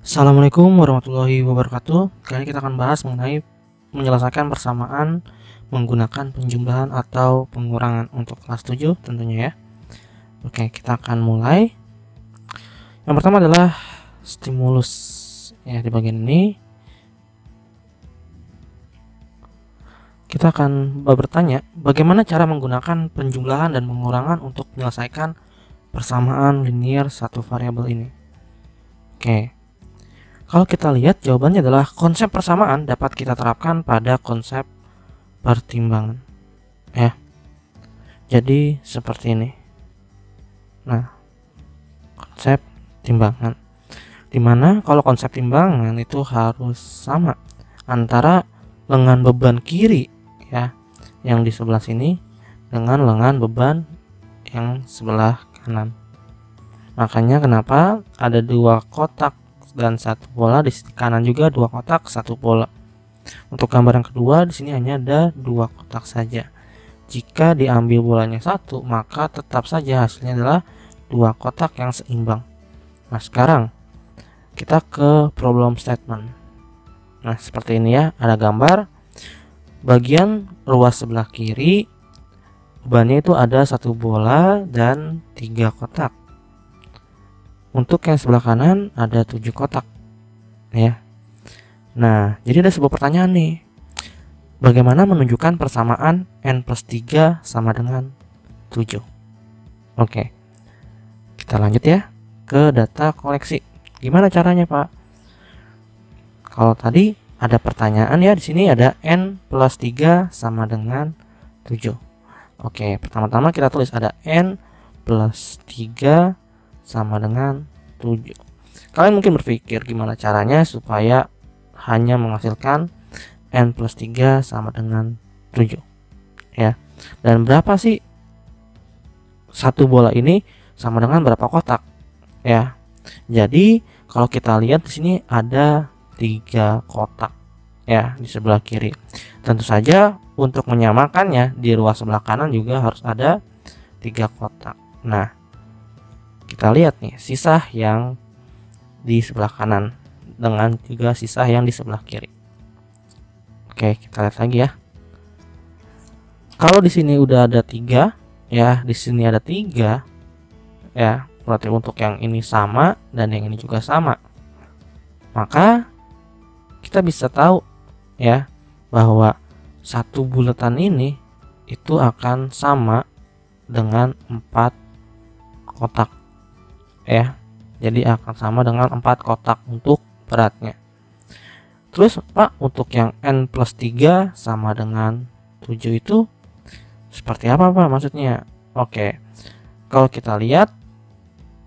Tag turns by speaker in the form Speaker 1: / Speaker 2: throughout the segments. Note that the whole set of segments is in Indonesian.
Speaker 1: Assalamualaikum warahmatullahi wabarakatuh. Kali ini kita akan bahas mengenai menyelesaikan persamaan menggunakan penjumlahan atau pengurangan untuk kelas 7 tentunya ya. Oke, kita akan mulai. Yang pertama adalah stimulus ya. Di bagian ini kita akan bertanya bagaimana cara menggunakan penjumlahan dan pengurangan untuk menyelesaikan persamaan linear satu variabel ini. Oke. Kalau kita lihat jawabannya adalah konsep persamaan dapat kita terapkan pada konsep pertimbangan ya. Jadi seperti ini. Nah, konsep timbangan dimana kalau konsep timbangan itu harus sama antara lengan beban kiri ya yang di sebelah sini dengan lengan beban yang sebelah kanan. Makanya kenapa ada dua kotak dan satu bola, di sisi kanan juga dua kotak satu bola. Untuk gambar yang kedua di sini hanya ada dua kotak saja. Jika diambil bolanya satu, maka tetap saja hasilnya adalah dua kotak yang seimbang. Nah, sekarang kita ke problem statement. Nah, seperti ini ya, ada gambar bagian ruas sebelah kiri bebannya itu ada satu bola dan tiga kotak. Untuk yang sebelah kanan ada 7 kotak ya. Nah, jadi ada sebuah pertanyaan nih. Bagaimana menunjukkan persamaan n+3 sama dengan 7? Oke. Kita lanjut ya ke data koleksi. Gimana caranya, Pak? Kalau tadi ada pertanyaan ya, di sini ada n+3 sama dengan 7. Oke, pertama-tama kita tulis ada n+3 sama dengan 7. Kalian mungkin berpikir gimana caranya supaya hanya menghasilkan n+3 sama dengan 7 ya. Dan berapa sih satu bola ini sama dengan berapa kotak ya. Jadi kalau kita lihat di sini ada 3 kotak ya di sebelah kiri. Tentu saja untuk menyamakannya di ruas sebelah kanan juga harus ada 3 kotak. Nah, kita lihat nih sisa yang di sebelah kanan dengan juga sisa yang di sebelah kiri. Oke, kita lihat lagi ya. Kalau di sini udah ada 3 ya, di sini ada 3 ya, berarti untuk yang ini sama dan yang ini juga sama. Maka kita bisa tahu ya bahwa satu bulatan ini itu akan sama dengan 4 kotak ya. Jadi akan sama dengan 4 kotak untuk beratnya. Terus Pak, untuk yang n+3 sama dengan 7 itu seperti apa Pak maksudnya? Oke, kalau kita lihat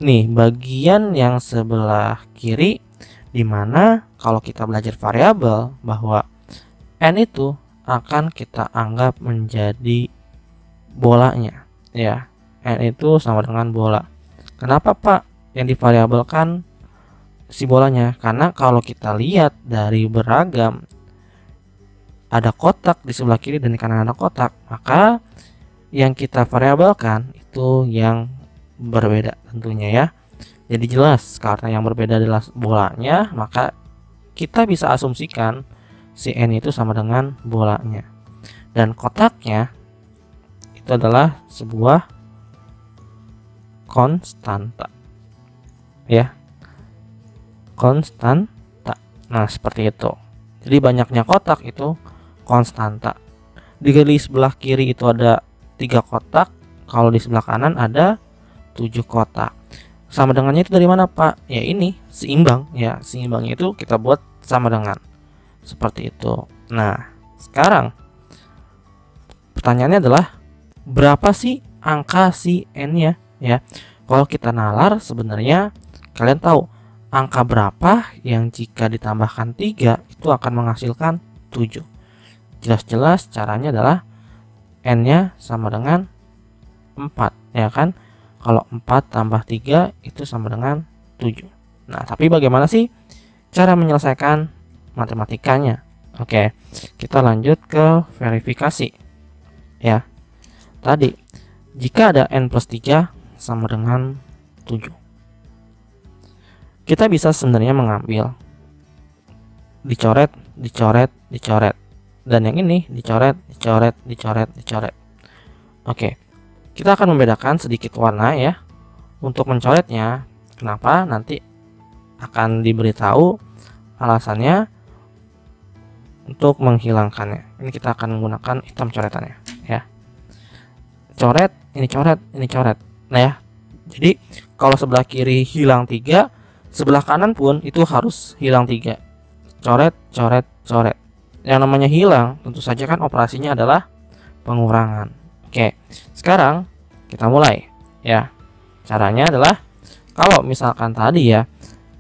Speaker 1: nih bagian yang sebelah kiri, dimana kalau kita belajar variabel bahwa n itu akan kita anggap menjadi bolanya ya. N itu sama dengan bola. Kenapa Pak yang divariabelkan si bolanya? Karena kalau kita lihat dari beragam ada kotak di sebelah kiri dan di kanan ada kotak, maka yang kita variabelkan itu yang berbeda tentunya ya. Jadi jelas karena yang berbeda adalah bolanya, maka kita bisa asumsikan si n itu sama dengan bolanya. Dan kotaknya itu adalah sebuah konstanta ya, konstanta. Nah, seperti itu. Jadi banyaknya kotak itu konstanta. Di garis sebelah kiri itu ada 3 kotak, kalau di sebelah kanan ada 7 kotak. Sama dengannya itu dari mana Pak? Ya ini seimbang ya, seimbangnya itu kita buat sama dengan seperti itu. Nah, sekarang pertanyaannya adalah berapa sih angka si n-nya ya. Kalau kita nalar sebenarnya kalian tahu angka berapa yang jika ditambahkan 3 itu akan menghasilkan 7. Jelas-jelas caranya adalah n-nya sama dengan 4 ya kan. Kalau 4 tambah 3 itu sama dengan 7. Nah, tapi bagaimana sih cara menyelesaikan matematikanya? Oke, kita lanjut ke verifikasi ya. Tadi jika ada n+3 sama dengan 7. kita bisa sebenarnya mengambil dicoret, dicoret, dicoret, dan yang ini dicoret, dicoret, dicoret, dicoret. Oke, kita akan membedakan sedikit warna ya untuk mencoretnya. Kenapa? Nanti akan diberitahu alasannya untuk menghilangkannya. Ini kita akan menggunakan hitam coretannya ya. Coret, ini coret, ini coret. Nah ya, jadi kalau sebelah kiri hilang 3, sebelah kanan pun itu harus hilang 3. Coret, coret, coret. Yang namanya hilang tentu saja kan operasinya adalah pengurangan. Oke, sekarang kita mulai ya. Caranya adalah kalau misalkan tadi ya,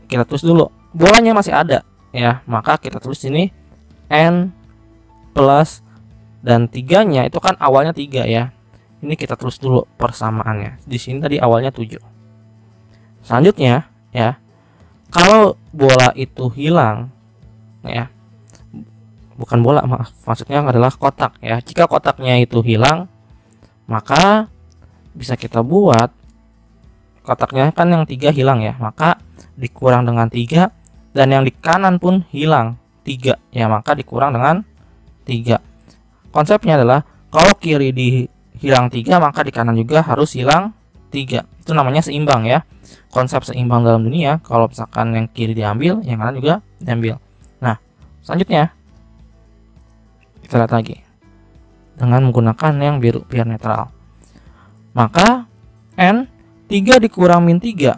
Speaker 1: kita tulis dulu bolanya masih ada ya, maka kita tulis ini N plus, dan 3-nya itu kan awalnya 3 ya. Ini kita tulis dulu persamaannya. Di sini tadi awalnya 7. Selanjutnya ya, kalau bola itu hilang ya, bukan bola, maaf, maksudnya adalah kotak ya. Jika kotaknya itu hilang, maka bisa kita buat kotaknya kan yang 3 hilang ya, maka dikurang dengan 3, dan yang di kanan pun hilang 3 ya, maka dikurang dengan 3. Konsepnya adalah kalau kiri hilang 3, maka di kanan juga harus hilang 3. Itu namanya seimbang ya. Konsep seimbang dalam dunia, kalau misalkan yang kiri diambil, yang kanan juga diambil. Nah, selanjutnya kita lihat lagi dengan menggunakan yang biru biar netral. Maka N 3 dikurang min 3,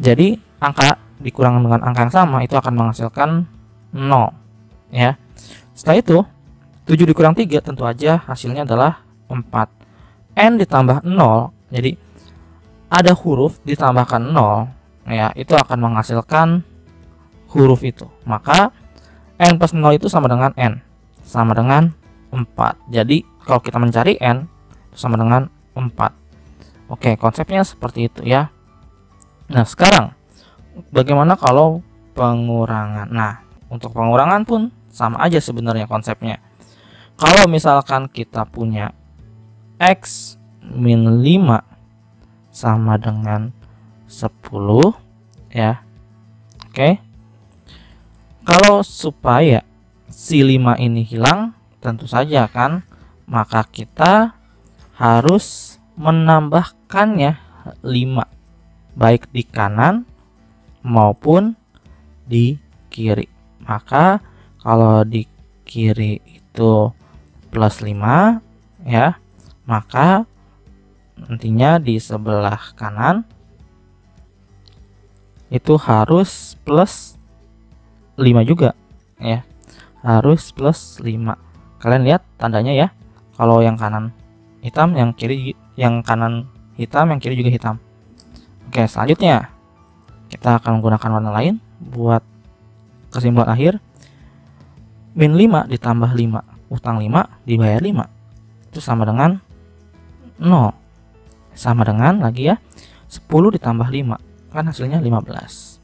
Speaker 1: jadi angka dikurang dengan angka yang sama itu akan menghasilkan 0 ya. Setelah itu 7 dikurang 3 tentu aja hasilnya adalah 4. N ditambah 0, jadi ada huruf ditambahkan 0 ya, itu akan menghasilkan huruf itu. Maka N plus 0 itu sama dengan N, sama dengan 4. Jadi kalau kita mencari N itu sama dengan 4. Oke, konsepnya seperti itu ya. Nah, sekarang bagaimana kalau pengurangan? Nah, untuk pengurangan pun sama aja sebenarnya konsepnya. Kalau misalkan kita punya X min 5 sama dengan 10 ya. Oke. Kalau supaya si 5 ini hilang, tentu saja kan, maka kita harus menambahkannya 5, baik di kanan maupun di kiri. Maka kalau di kiri itu plus 5 ya, maka nantinya di sebelah kanan itu harus plus 5 juga ya, harus plus 5. Kalian lihat tandanya ya, kalau yang kanan hitam, yang kiri, yang kanan hitam, yang kiri juga hitam. Oke, selanjutnya kita akan menggunakan warna lain buat kesimpulan akhir. Min 5 ditambah 5, utang 5 dibayar 5, itu sama dengan 0. Sama dengan lagi ya, 10 ditambah 5 kan hasilnya 15.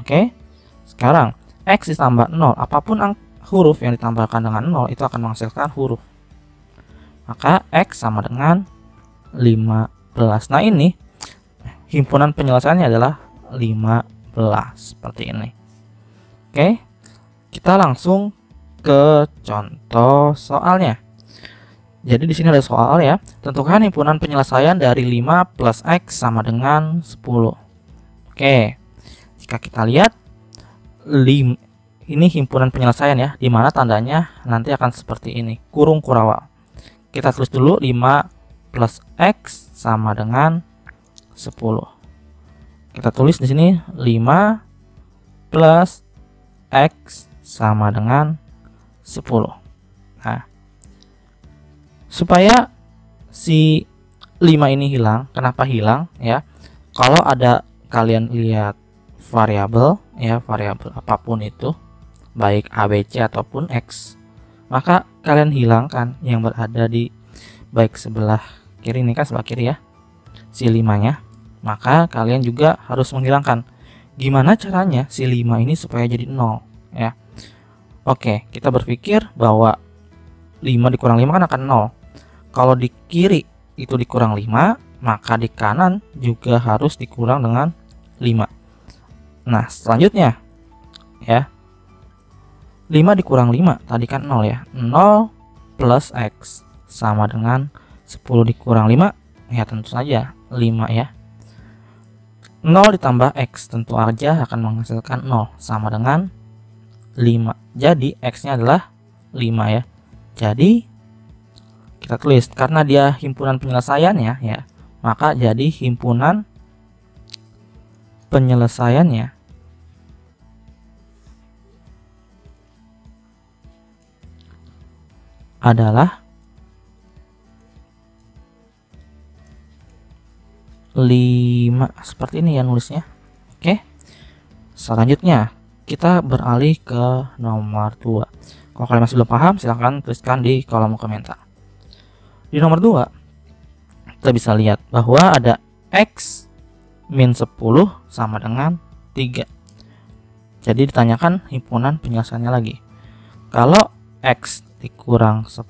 Speaker 1: Oke, sekarang X ditambah 0, apapun huruf yang ditambahkan dengan 0 itu akan menghasilkan huruf. Maka X sama dengan 15. Nah, ini himpunan penyelesaiannya adalah 15 seperti ini. Oke, kita langsung ke contoh soalnya. Jadi di sini ada soal ya. Tentukan himpunan penyelesaian dari 5 plus X sama dengan 10. Oke, jika kita lihat ini himpunan penyelesaian ya, dimana tandanya nanti akan seperti ini, kurung kurawal. Kita tulis dulu 5 plus X sama dengan 10. Kita tulis di sini 5 plus X sama dengan 10. Nah, supaya si 5 ini hilang, kenapa hilang ya? Kalau ada kalian lihat variabel ya, variabel apapun itu, baik ABC ataupun X, maka kalian hilangkan yang berada di baik sebelah kiri, ini kan sebelah kiri ya, si 5-nya. Maka kalian juga harus menghilangkan. Gimana caranya si 5 ini supaya jadi 0 ya? Oke, kita berpikir bahwa 5 dikurang 5 kan akan 0. Kalau di kiri itu dikurang 5, maka di kanan juga harus dikurang dengan 5. Nah, selanjutnya ya, 5 dikurang 5 tadi kan 0 ya. 0 plus X sama dengan 10 dikurang 5 ya tentu saja 5 ya. 0 ditambah X tentu aja akan menghasilkan 0 sama dengan 5. Jadi X nya adalah 5 ya. Jadi kita tulis karena dia himpunan penyelesaiannya ya, maka jadi himpunan penyelesaiannya adalah 5. Seperti ini ya nulisnya. Oke. Selanjutnya kita beralih ke nomor 2. Kalau kalian masih belum paham, silahkan tuliskan di kolom komentar. Di nomor 2 kita bisa lihat bahwa ada X min 10 sama dengan 3. Jadi ditanyakan himpunan penyelesaiannya lagi. Kalau X dikurang 10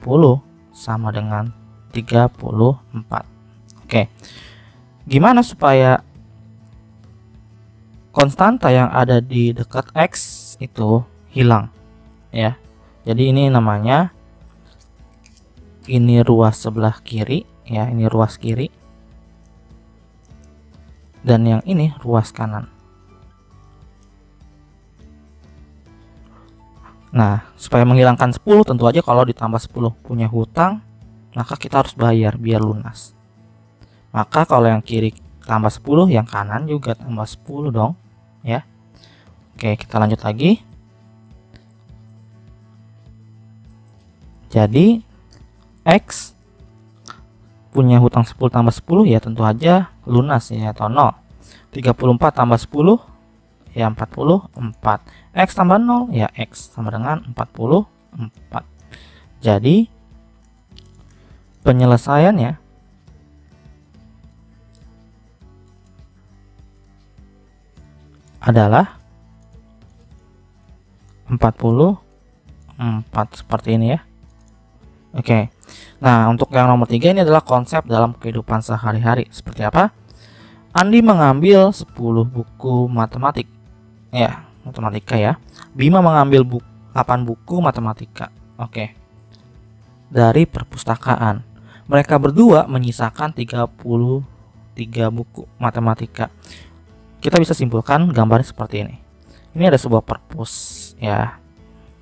Speaker 1: sama dengan 34. Oke. Gimana supaya konstanta yang ada di dekat X itu hilang ya. Jadi ini namanya, ini ruas sebelah kiri ya, ini ruas kiri, dan yang ini ruas kanan. Nah, supaya menghilangkan 10 tentu aja kalau ditambah 10 punya hutang, maka kita harus bayar biar lunas. Maka kalau yang kiri tambah 10, yang kanan juga tambah 10 dong ya. Oke, kita lanjut lagi. Jadi X punya hutang 10 tambah 10 ya tentu aja lunas ya, atau 0. 34 tambah 10 ya 44. X tambah 0 ya X sama dengan 44. Jadi penyelesaiannya adalah 44 seperti ini ya. Oke. Nah, untuk yang nomor 3 ini adalah konsep dalam kehidupan sehari-hari. Seperti apa? Andi mengambil 10 buku matematik. Ya, matematika ya. Bima mengambil 8 buku matematika. Oke. Dari perpustakaan. Mereka berdua menyisakan 33 buku matematika. Kita bisa simpulkan gambarnya seperti ini. Ini ada sebuah perpus ya,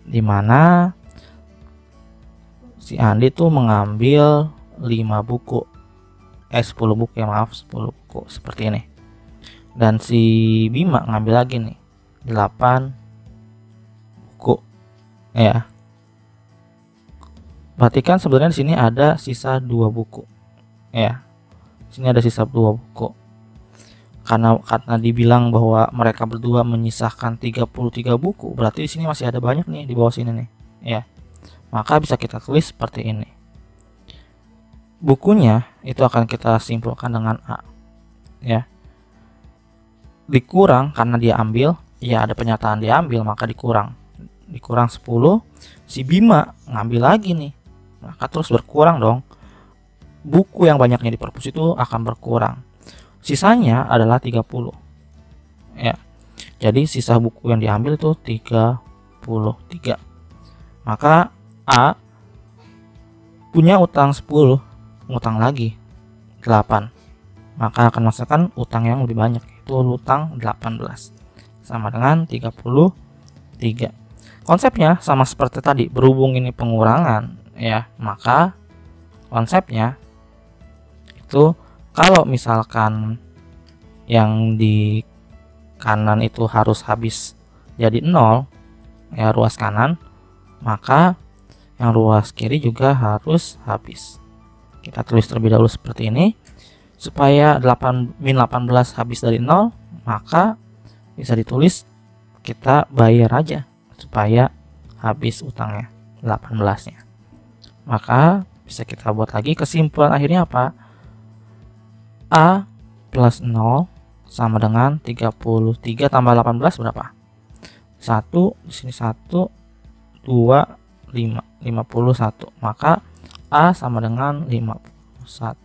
Speaker 1: dimana si Andi tuh mengambil 5 buku 10 buku ya, maaf 10 buku seperti ini. Dan si Bima ngambil lagi nih 8 buku ya. Berarti kan sebenarnya di sini ada sisa 2 buku ya. Sini ada sisa 2 buku. Karena dibilang bahwa mereka berdua menyisahkan 33 buku, berarti di sini masih ada banyak nih di bawah sini nih ya. Maka bisa kita tulis seperti ini. Bukunya itu akan kita simpulkan dengan A ya. Dikurang karena dia ambil, ya ada pernyataan dia ambil maka dikurang. Dikurang 10, si Bima ngambil lagi nih. Maka terus berkurang dong. Buku yang banyaknya di perpus itu akan berkurang. Sisanya adalah 30 ya. Jadi sisa buku yang diambil itu 33. Maka A punya utang 10, utang lagi 8. Maka akan menghasilkan utang yang lebih banyak, yaitu utang 18 sama dengan 33. Konsepnya sama seperti tadi, berhubung ini pengurangan ya, maka konsepnya itu kalau misalkan yang di kanan itu harus habis jadi 0 ya, ruas kanan, maka yang ruas kiri juga harus habis. Kita tulis terlebih dahulu seperti ini. Supaya 8 min 18 habis dari 0, maka bisa ditulis kita bayar aja supaya habis utangnya 18-nya. Maka bisa kita buat lagi kesimpulan akhirnya apa? A plus 0 sama dengan 33 tambah 18 berapa? 1, di sini 1, 2, 5, 51. Maka A sama dengan 51.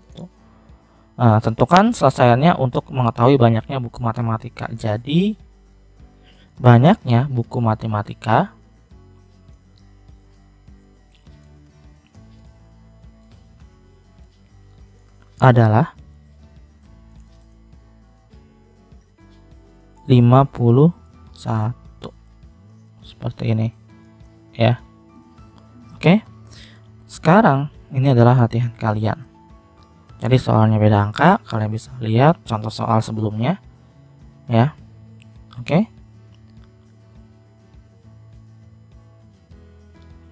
Speaker 1: Tentukan selesaiannya untuk mengetahui banyaknya buku matematika. Jadi banyaknya buku matematika adalah 51. Seperti ini ya. Oke. Sekarang ini adalah latihan kalian. Jadi soalnya beda angka, kalian bisa lihat contoh soal sebelumnya ya. Oke.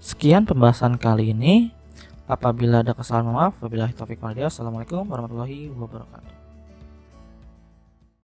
Speaker 1: Sekian pembahasan kali ini. Apabila ada kesalahan, maaf. Wabillahi taufiq wal hidayah. Assalamualaikum warahmatullahi wabarakatuh.